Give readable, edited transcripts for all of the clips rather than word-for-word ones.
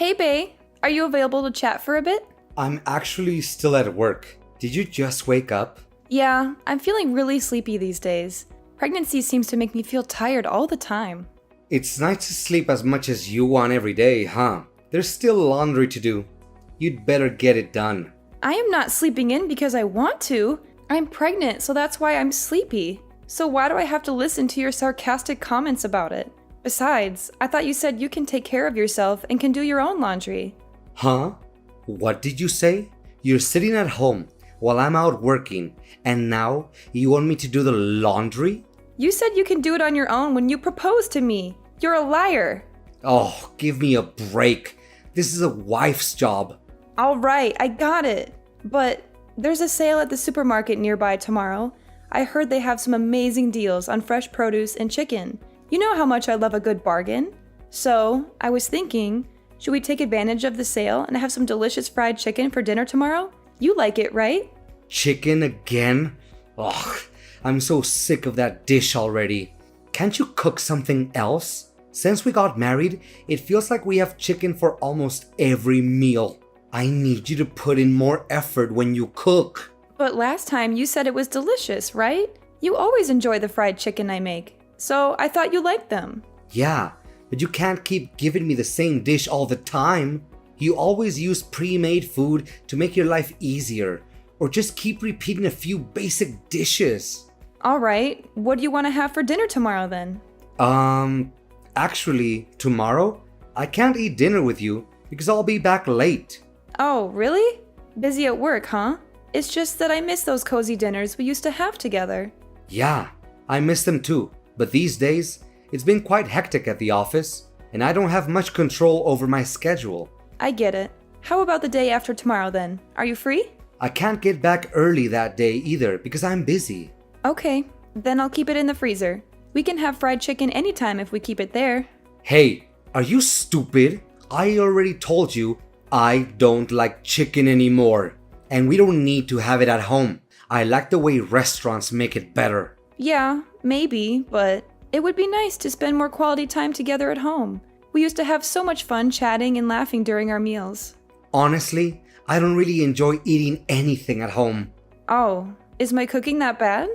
Hey, Bae. Are you available to chat for a bit? I'm actually still at work. Did you just wake up? Yeah, I'm feeling really sleepy these days. Pregnancy seems to make me feel tired all the time. It's nice to sleep as much as you want every day, huh? There's still laundry to do. You'd better get it done. I am not sleeping in because I want to. I'm pregnant, so that's why I'm sleepy. So why do I have to listen to your sarcastic comments about it? Besides, I thought you said you can take care of yourself and can do your own laundry. Huh? What did you say? You're sitting at home while I'm out working, and now you want me to do the laundry? You said you can do it on your own when you proposed to me. You're a liar. Oh, give me a break. This is a wife's job. All right, I got it. But there's a sale at the supermarket nearby tomorrow. I heard they have some amazing deals on fresh produce and chicken. You know how much I love a good bargain. So, I was thinking, should we take advantage of the sale and have some delicious fried chicken for dinner tomorrow? You like it, right? Chicken again? Ugh, I'm so sick of that dish already. Can't you cook something else? Since we got married, it feels like we have chicken for almost every meal. I need you to put in more effort when you cook. But last time you said it was delicious, right? You always enjoy the fried chicken I make. So I thought you liked them. Yeah, but you can't keep giving me the same dish all the time. You always use pre-made food to make your life easier, or just keep repeating a few basic dishes. All right, what do you want to have for dinner tomorrow then? Actually, tomorrow, I can't eat dinner with you because I'll be back late. Oh, really? Busy at work, huh? It's just that I miss those cozy dinners we used to have together. Yeah, I miss them too, but these days, it's been quite hectic at the office, and I don't have much control over my schedule. I get it. How about the day after tomorrow then? Are you free? I can't get back early that day either because I'm busy. Okay, then I'll keep it in the freezer. We can have fried chicken anytime if we keep it there. Hey, are you stupid? I already told you I don't like chicken anymore. And we don't need to have it at home. I like the way restaurants make it better. Yeah, maybe, but it would be nice to spend more quality time together at home. We used to have so much fun chatting and laughing during our meals. Honestly, I don't really enjoy eating anything at home. Oh, is my cooking that bad?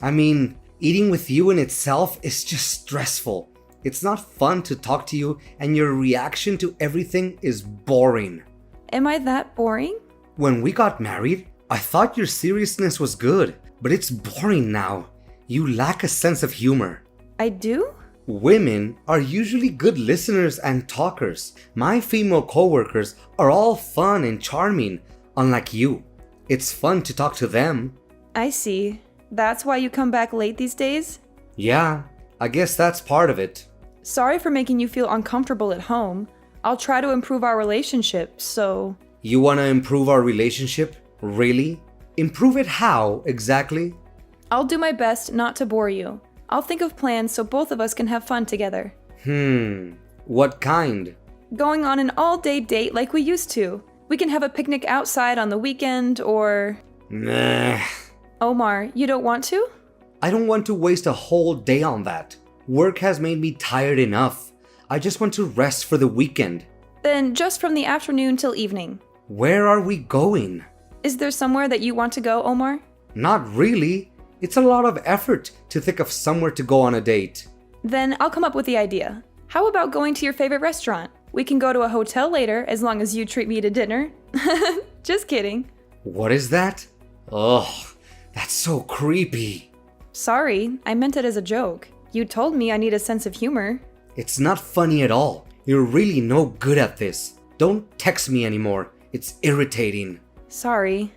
I mean, eating with you in itself is just stressful. It's not fun to talk to you, and your reaction to everything is boring. Am I that boring? When we got married, I thought your seriousness was good, but it's boring now. You lack a sense of humor. I do? Women are usually good listeners and talkers. My female coworkers are all fun and charming, unlike you. It's fun to talk to them. I see. That's why you come back late these days? Yeah, I guess that's part of it. Sorry for making you feel uncomfortable at home. I'll try to improve our relationship, so... You want to improve our relationship? Really? Improve it how, exactly? I'll do my best not to bore you. I'll think of plans so both of us can have fun together. What kind? Going on an all-day date like we used to. We can have a picnic outside on the weekend, or... Nah. Omar, you don't want to? I don't want to waste a whole day on that. Work has made me tired enough. I just want to rest for the weekend. Then just from the afternoon till evening. Where are we going? Is there somewhere that you want to go, Omar? Not really. It's a lot of effort to think of somewhere to go on a date. Then I'll come up with the idea. How about going to your favorite restaurant? We can go to a hotel later as long as you treat me to dinner. Just kidding. What is that? Ugh, that's so creepy. Sorry, I meant it as a joke. You told me I need a sense of humor. It's not funny at all. You're really no good at this. Don't text me anymore. It's irritating. Sorry.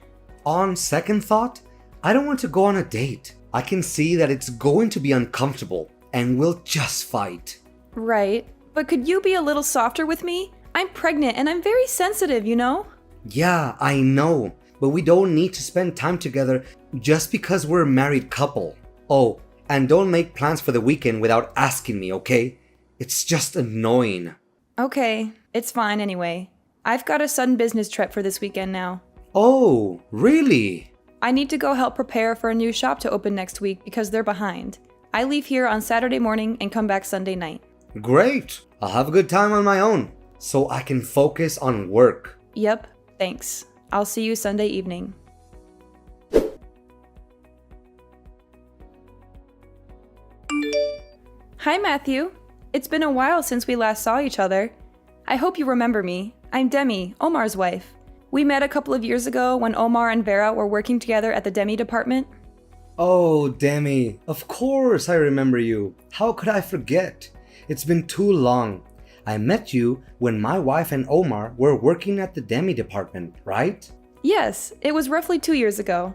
On second thought, I don't want to go on a date. I can see that it's going to be uncomfortable and we'll just fight. Right. But could you be a little softer with me? I'm pregnant and I'm very sensitive, you know? Yeah, I know. But we don't need to spend time together just because we're a married couple. Oh, and don't make plans for the weekend without asking me, okay? It's just annoying. Okay, it's fine anyway. I've got a sudden business trip for this weekend now. Oh, really? I need to go help prepare for a new shop to open next week because they're behind. I leave here on Saturday morning and come back Sunday night. Great. I'll have a good time on my own. so I can focus on work. Yep, thanks. I'll see you Sunday evening. Hi, Matthew. It's been a while since we last saw each other. I hope you remember me. I'm Demi, Omar's wife. We met a couple of years ago when Omar and Vera were working together at the Demi department. Oh, Demi, of course I remember you. How could I forget? It's been too long. I met you when my wife and Omar were working at the Demi department, right? Yes, it was roughly 2 years ago.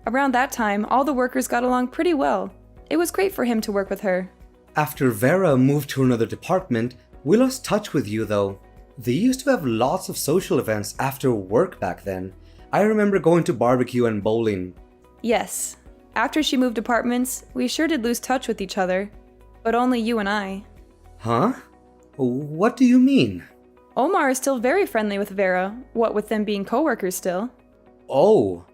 Around that time, all the workers got along pretty well. It was great for him to work with her. After Vera moved to another department, we lost touch with you though. They used to have lots of social events after work back then. I remember going to barbecue and bowling. Yes. After she moved departments, we sure did lose touch with each other. But only you and I. Huh? What do you mean? Omar is still very friendly with Vera, what with them being coworkers still. Oh,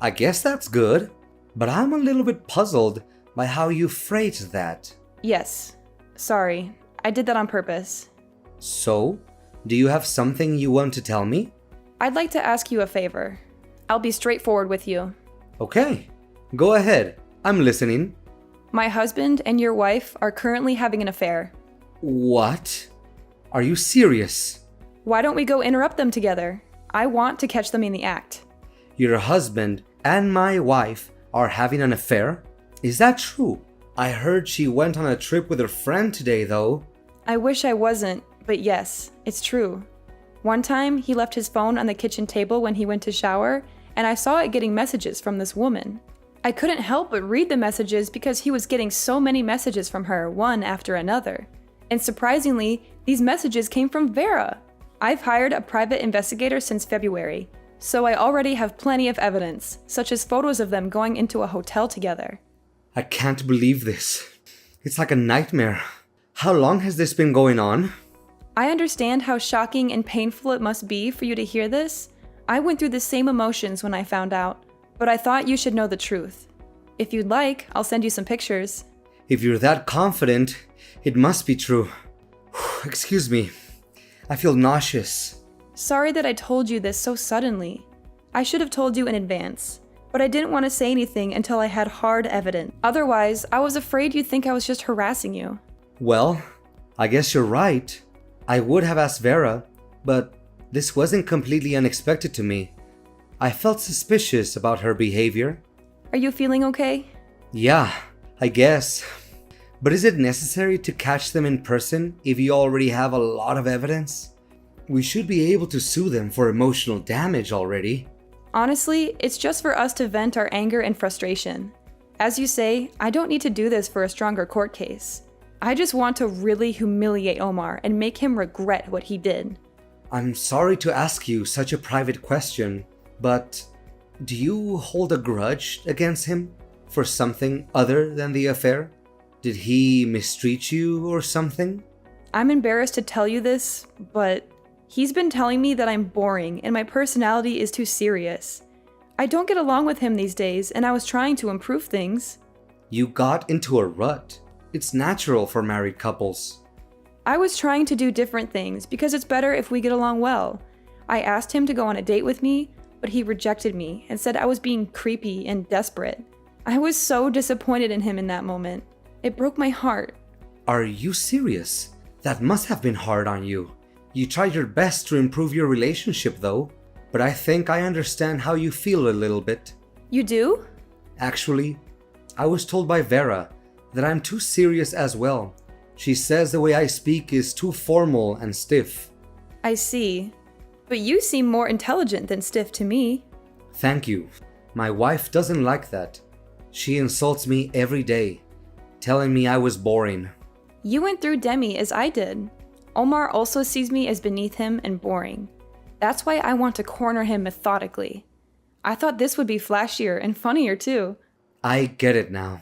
I guess that's good. But I'm a little bit puzzled by how you phrased that. Yes. Sorry. I did that on purpose. So, do you have something you want to tell me? I'd like to ask you a favor. I'll be straightforward with you. Okay, go ahead. I'm listening. My husband and your wife are currently having an affair. What? Are you serious? Why don't we go interrupt them together? I want to catch them in the act. Your husband and my wife are having an affair? Is that true? I heard she went on a trip with her friend today, though. I wish I wasn't, but yes, it's true. One time, he left his phone on the kitchen table when he went to shower, and I saw it getting messages from this woman. I couldn't help but read the messages because he was getting so many messages from her, one after another. And surprisingly, these messages came from Vera. I've hired a private investigator since February, so I already have plenty of evidence, such as photos of them going into a hotel together. I can't believe this. It's like a nightmare. How long has this been going on? I understand how shocking and painful it must be for you to hear this. I went through the same emotions when I found out, but I thought you should know the truth. If you'd like, I'll send you some pictures. If you're that confident, it must be true. Excuse me. I feel nauseous. Sorry that I told you this so suddenly. I should have told you in advance, but I didn't want to say anything until I had hard evidence. Otherwise, I was afraid you'd think I was just harassing you. Well, I guess you're right. I would have asked Vera, but this wasn't completely unexpected to me. I felt suspicious about her behavior. Are you feeling okay? Yeah, I guess. But is it necessary to catch them in person if you already have a lot of evidence? We should be able to sue them for emotional damage already. Honestly, it's just for us to vent our anger and frustration. As you say, I don't need to do this for a stronger court case. I just want to really humiliate Omar and make him regret what he did. I'm sorry to ask you such a private question, but do you hold a grudge against him for something other than the affair? Did he mistreat you or something? I'm embarrassed to tell you this, but he's been telling me that I'm boring and my personality is too serious. I don't get along with him these days, and I was trying to improve things. You got into a rut. It's natural for married couples. I was trying to do different things because it's better if we get along well. I asked him to go on a date with me, but he rejected me and said I was being creepy and desperate. I was so disappointed in him in that moment. It broke my heart. Are you serious? That must have been hard on you. You tried your best to improve your relationship though, but I think I understand how you feel a little bit. You do? Actually, I was told by Vera that I'm too serious as well. She says the way I speak is too formal and stiff. I see. But you seem more intelligent than stiff to me. Thank you. My wife doesn't like that. She insults me every day, telling me I was boring. You went through Demi as I did. Omar also sees me as beneath him and boring. That's why I want to corner him methodically. I thought this would be flashier and funnier too. I get it now.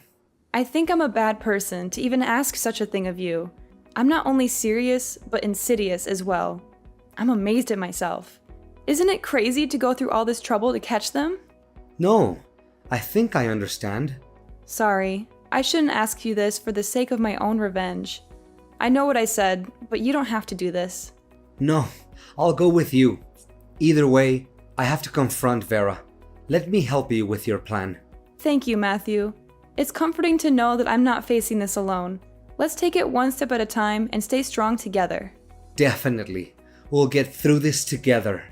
I think I'm a bad person to even ask such a thing of you. I'm not only serious, but insidious as well. I'm amazed at myself. Isn't it crazy to go through all this trouble to catch them? No, I think I understand. Sorry, I shouldn't ask you this for the sake of my own revenge. I know what I said, but you don't have to do this. No, I'll go with you. Either way, I have to confront Vera. Let me help you with your plan. Thank you, Matthew. It's comforting to know that I'm not facing this alone. Let's take it one step at a time and stay strong together. Definitely. We'll get through this together.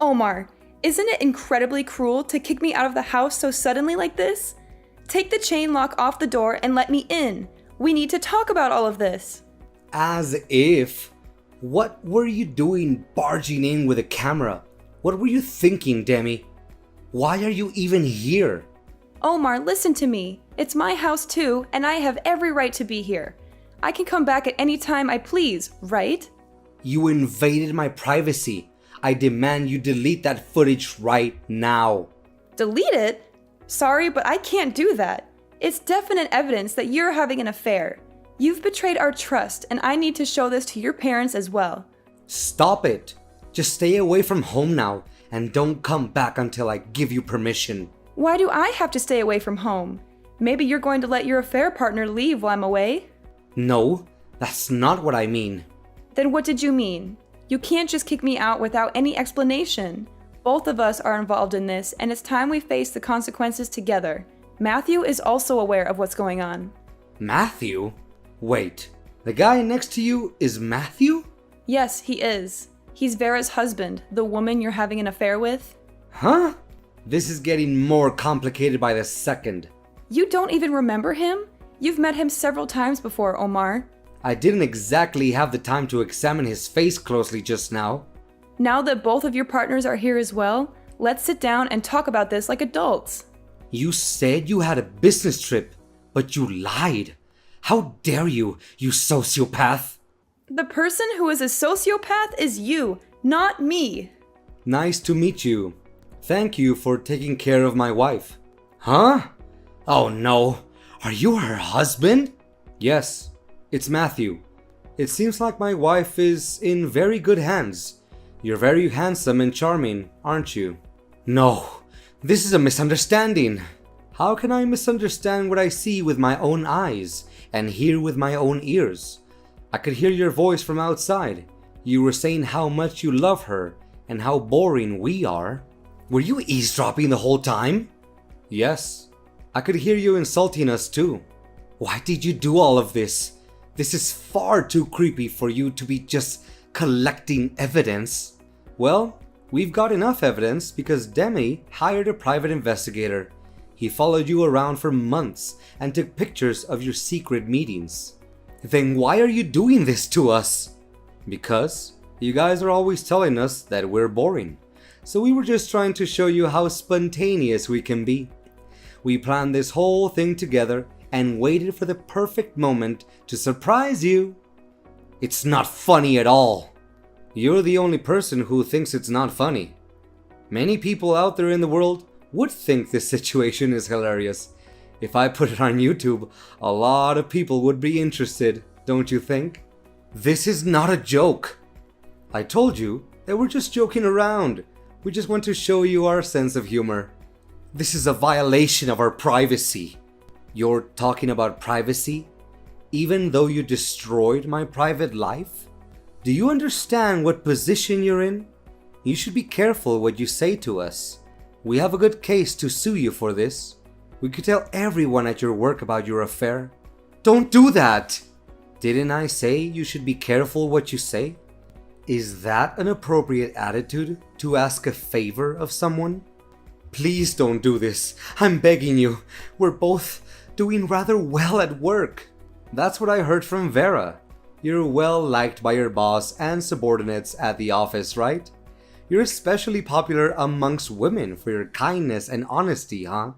Omar, isn't it incredibly cruel to kick me out of the house so suddenly like this? Take the chain lock off the door and let me in. We need to talk about all of this. As if. What were you doing barging in with a camera? What were you thinking, Demi? Why are you even here? Omar, listen to me. It's my house too, and I have every right to be here. I can come back at any time I please, right? You invaded my privacy. I demand you delete that footage right now. Delete it? Sorry, but I can't do that. It's definite evidence that you're having an affair. You've betrayed our trust, and I need to show this to your parents as well. Stop it. Just stay away from home now, and don't come back until I give you permission. Why do I have to stay away from home? Maybe you're going to let your affair partner leave while I'm away? No, that's not what I mean. Then what did you mean? You can't just kick me out without any explanation. Both of us are involved in this, and it's time we face the consequences together. Matthew is also aware of what's going on. Matthew? Wait, the guy next to you is Matthew? Yes, he is. He's Vera's husband, the woman you're having an affair with. Huh? This is getting more complicated by the second. You don't even remember him? You've met him several times before, Omar. I didn't exactly have the time to examine his face closely just now. Now that both of your partners are here as well, let's sit down and talk about this like adults. You said you had a business trip, but you lied. How dare you, you sociopath? The person who is a sociopath is you, not me. Nice to meet you. Thank you for taking care of my wife. Huh? Oh no. Are you her husband? Yes, it's Matthew. It seems like my wife is in very good hands. You're very handsome and charming, aren't you? No, this is a misunderstanding. How can I misunderstand what I see with my own eyes and hear with my own ears? I could hear your voice from outside. You were saying how much you love her and how boring we are. Were you eavesdropping the whole time? Yes. I could hear you insulting us too. Why did you do all of this? This is far too creepy for you to be just collecting evidence. Well, we've got enough evidence because Demi hired a private investigator. He followed you around for months and took pictures of your secret meetings. Then why are you doing this to us? Because you guys are always telling us that we're boring. So we were just trying to show you how spontaneous we can be. We planned this whole thing together and waited for the perfect moment to surprise you. It's not funny at all. You're the only person who thinks it's not funny. Many people out there in the world would think this situation is hilarious. If I put it on YouTube, a lot of people would be interested, don't you think? This is not a joke. I told you that we're just joking around. We just want to show you our sense of humor. This is a violation of our privacy. You're talking about privacy? Even though you destroyed my private life? Do you understand what position you're in? You should be careful what you say to us. We have a good case to sue you for this. We could tell everyone at your work about your affair. Don't do that! Didn't I say you should be careful what you say? Is that an appropriate attitude to ask a favor of someone? Please don't do this. I'm begging you. We're both doing rather well at work. That's what I heard from Vera. You're well liked by your boss and subordinates at the office, right? You're especially popular amongst women for your kindness and honesty, huh?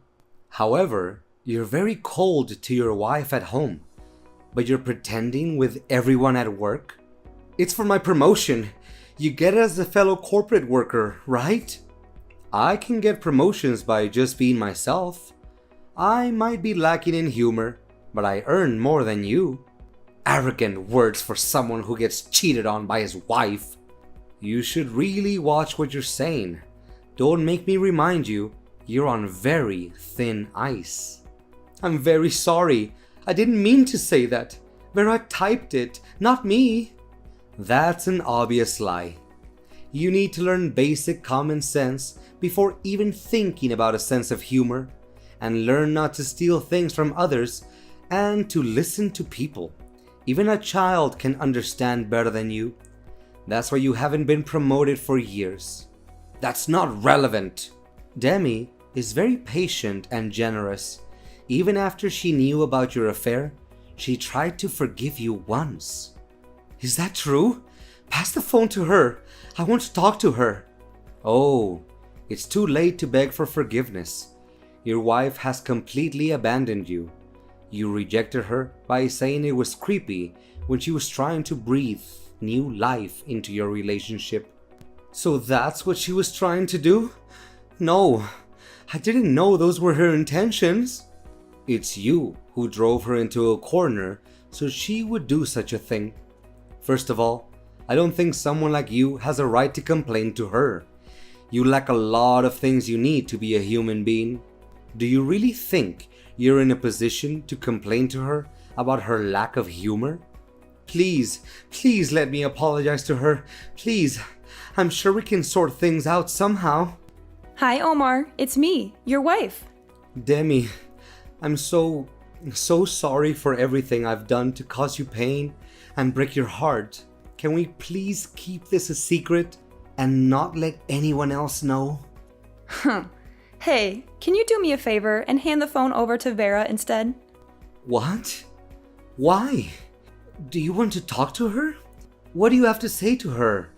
However, you're very cold to your wife at home, but you're pretending with everyone at work? It's for my promotion. You get it as a fellow corporate worker, right? I can get promotions by just being myself. I might be lacking in humor, but I earn more than you. Arrogant words for someone who gets cheated on by his wife. You should really watch what you're saying. Don't make me remind you, you're on very thin ice. I'm very sorry. I didn't mean to say that. Vera typed it, not me. That's an obvious lie. You need to learn basic common sense before even thinking about a sense of humor, and learn not to steal things from others and to listen to people. Even a child can understand better than you. That's why you haven't been promoted for years. That's not relevant. Demi is very patient and generous. Even after she knew about your affair, she tried to forgive you once. Is that true? Pass the phone to her. I want to talk to her. Oh, it's too late to beg for forgiveness. Your wife has completely abandoned you. You rejected her by saying it was creepy when she was trying to breathe new life into your relationship. So that's what she was trying to do? No, I didn't know those were her intentions. It's you who drove her into a corner so she would do such a thing. First of all, I don't think someone like you has a right to complain to her. You lack a lot of things you need to be a human being. Do you really think you're in a position to complain to her about her lack of humor? Please let me apologize to her. Please, I'm sure we can sort things out somehow. Hi, Omar. It's me, your wife. Demi, I'm so sorry for everything I've done to cause you pain and break your heart. Can we please keep this a secret and not let anyone else know? Hey, can you do me a favor and hand the phone over to Vera instead? What? Why? Do you want to talk to her? What do you have to say to her?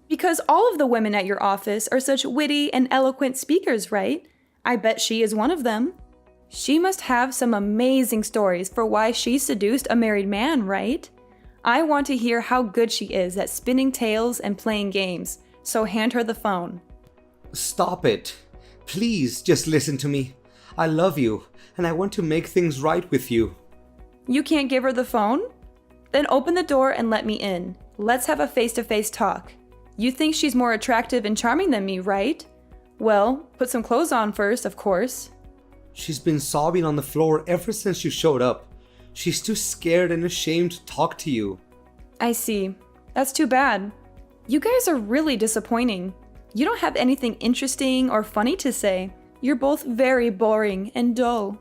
Because all of the women at your office are such witty and eloquent speakers, right? I bet she is one of them. She must have some amazing stories for why she seduced a married man, right? I want to hear how good she is at spinning tales and playing games, so hand her the phone. Stop it. Please just listen to me. I love you, and I want to make things right with you. You can't give her the phone? Then open the door and let me in. Let's have a face-to-face talk. You think she's more attractive and charming than me, right? Well, put some clothes on first, of course. She's been sobbing on the floor ever since you showed up. She's too scared and ashamed to talk to you. I see. That's too bad. You guys are really disappointing. You don't have anything interesting or funny to say. You're both very boring and dull.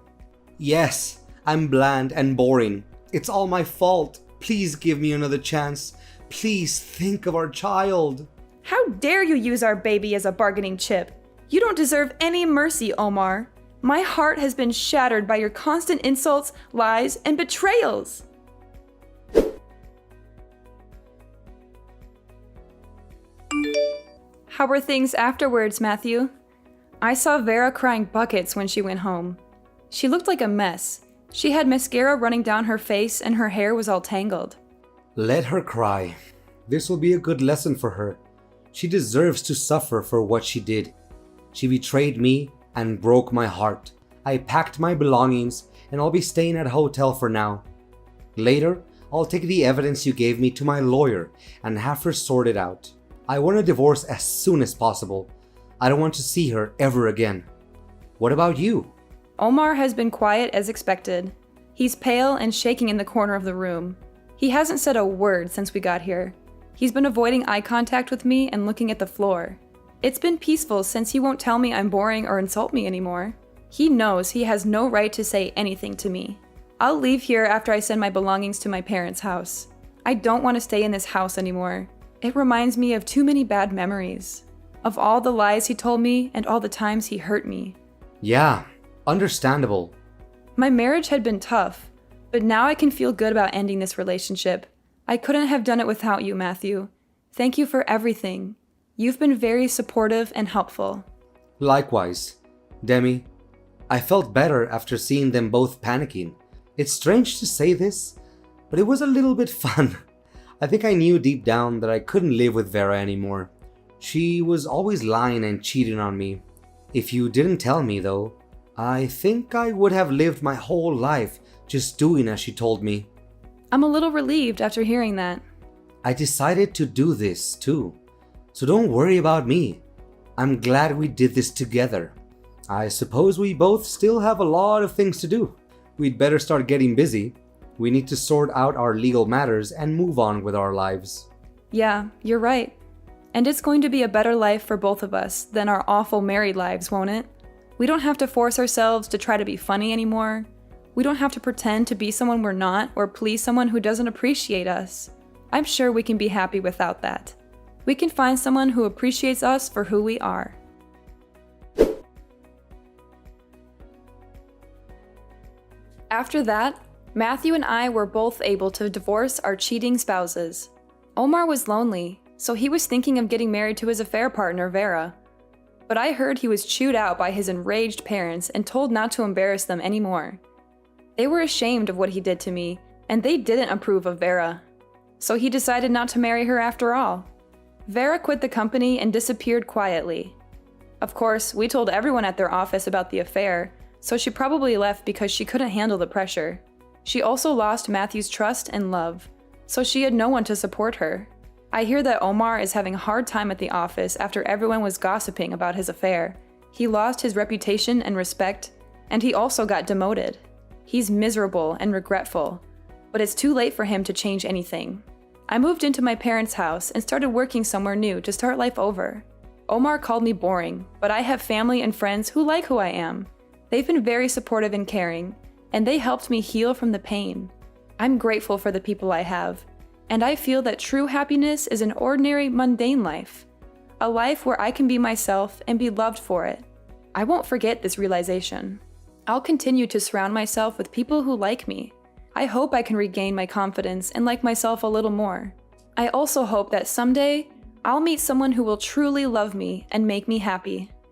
Yes, I'm bland and boring. It's all my fault. Please give me another chance. Please think of our child. How dare you use our baby as a bargaining chip? You don't deserve any mercy, Omar. My heart has been shattered by your constant insults, lies, and betrayals. How were things afterwards, Matthew? I saw Vera crying buckets when she went home. She looked like a mess. She had mascara running down her face and her hair was all tangled. Let her cry. This will be a good lesson for her. She deserves to suffer for what she did. She betrayed me and broke my heart. I packed my belongings and I'll be staying at a hotel for now. Later, I'll take the evidence you gave me to my lawyer and have her sort it out. I want a divorce as soon as possible. I don't want to see her ever again. What about you? Omar has been quiet as expected. He's pale and shaking in the corner of the room. He hasn't said a word since we got here. He's been avoiding eye contact with me and looking at the floor. It's been peaceful since he won't tell me I'm boring or insult me anymore. He knows he has no right to say anything to me. I'll leave here after I send my belongings to my parents' house. I don't want to stay in this house anymore. It reminds me of too many bad memories. Of all the lies he told me and all the times he hurt me. Yeah, understandable. My marriage had been tough, but now I can feel good about ending this relationship. I couldn't have done it without you, Matthew. Thank you for everything. You've been very supportive and helpful. Likewise, Demi. I felt better after seeing them both panicking. It's strange to say this, but it was a little bit fun. I think I knew deep down that I couldn't live with Vera anymore. She was always lying and cheating on me. If you didn't tell me though, I think I would have lived my whole life just doing as she told me. I'm a little relieved after hearing that. I decided to do this too, so don't worry about me. I'm glad we did this together. I suppose we both still have a lot of things to do. We'd better start getting busy. We need to sort out our legal matters and move on with our lives. Yeah, you're right. And it's going to be a better life for both of us than our awful married lives, won't it? We don't have to force ourselves to try to be funny anymore. We don't have to pretend to be someone we're not or please someone who doesn't appreciate us. I'm sure we can be happy without that. We can find someone who appreciates us for who we are. After that, Matthew and I were both able to divorce our cheating spouses. Omar was lonely, so he was thinking of getting married to his affair partner, Vera. But I heard he was chewed out by his enraged parents and told not to embarrass them anymore. They were ashamed of what he did to me, and they didn't approve of Vera. So he decided not to marry her after all. Vera quit the company and disappeared quietly. Of course, we told everyone at their office about the affair, so she probably left because she couldn't handle the pressure. She also lost Matthew's trust and love, so she had no one to support her. I hear that Omar is having a hard time at the office after everyone was gossiping about his affair. He lost his reputation and respect, and he also got demoted. He's miserable and regretful, but it's too late for him to change anything. I moved into my parents' house and started working somewhere new to start life over. Omar called me boring, but I have family and friends who like who I am. They've been very supportive and caring, and they helped me heal from the pain. I'm grateful for the people I have, and I feel that true happiness is an ordinary, mundane life. A life where I can be myself and be loved for it. I won't forget this realization. I'll continue to surround myself with people who like me. I hope I can regain my confidence and like myself a little more. I also hope that someday, I'll meet someone who will truly love me and make me happy.